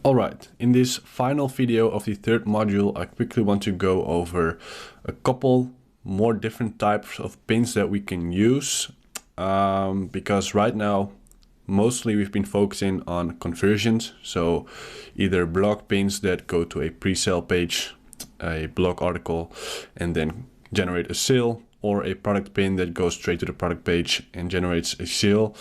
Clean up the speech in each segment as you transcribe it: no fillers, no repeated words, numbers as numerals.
All right, in this final video of the third module, I quickly want to go over a couple more different types of pins that we can use because right now, mostly we've been focusing on conversions. So either blog pins that go to a pre-sale page, a blog article, and then generate a sale, or a product pin that goes straight to the product page and generates a sale.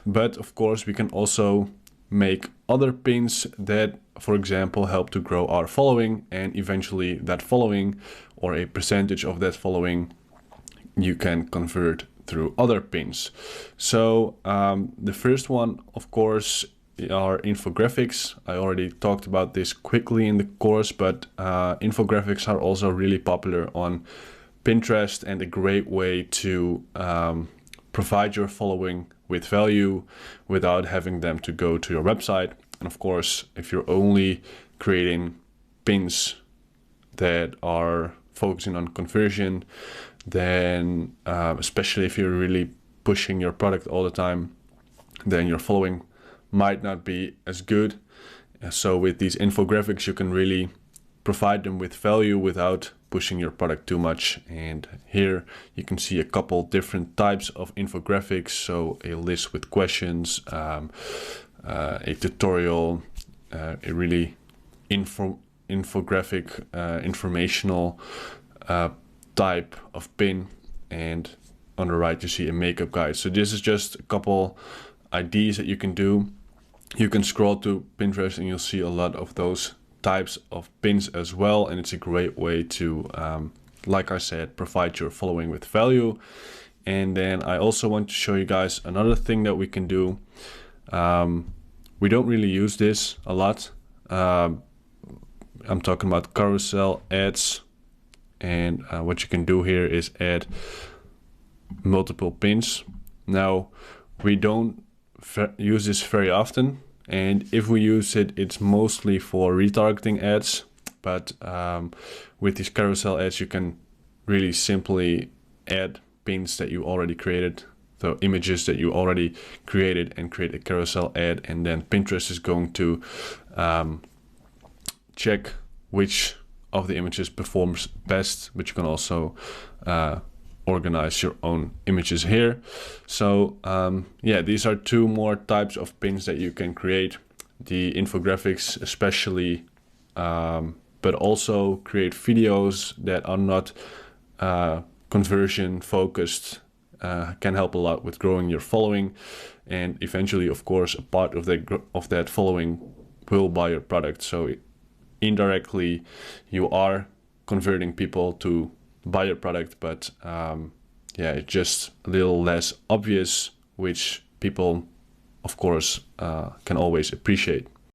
But of course, we can also make other pins that, for example, help to grow our following, and eventually that following or a percentage of that following you can convert through other pins. So the first one, of course, are infographics. I already talked about this quickly in the course, but infographics are also really popular on Pinterest and a great way to provide your following with value without having them to go to your website. And of course, if you're only creating pins that are focusing on conversion, then especially if you're really pushing your product all the time, then your following might not be as good. So with these infographics, you can really provide them with value without pushing your product too much. And here you can see a couple different types of infographics. So a list with questions, a tutorial, a really infographic, informational type of pin, and on the right you see a makeup guide. So this is just a couple ideas that you can do. You can scroll to Pinterest and you'll see a lot of those types of pins as well, and it's a great way to like I said, provide your following with value. And then I also want to show you guys another thing that we can do. We don't really use this a lot. I'm talking about carousel ads, and what you can do here is add multiple pins. Now we don't use this very often, and if we use it, it's mostly for retargeting ads. But with these carousel ads, you can really simply add pins that you already created, so images that you already created, and create a carousel ad, and then Pinterest is going to check which of the images performs best. But you can also organize your own images here. So yeah, these are two more types of pins that you can create. The infographics especially, but also create videos that are not conversion focused, can help a lot with growing your following. And eventually, of course, a part of that following will buy your product. So indirectly you are converting people to buy your product, but yeah, it's just a little less obvious, which people of course can always appreciate.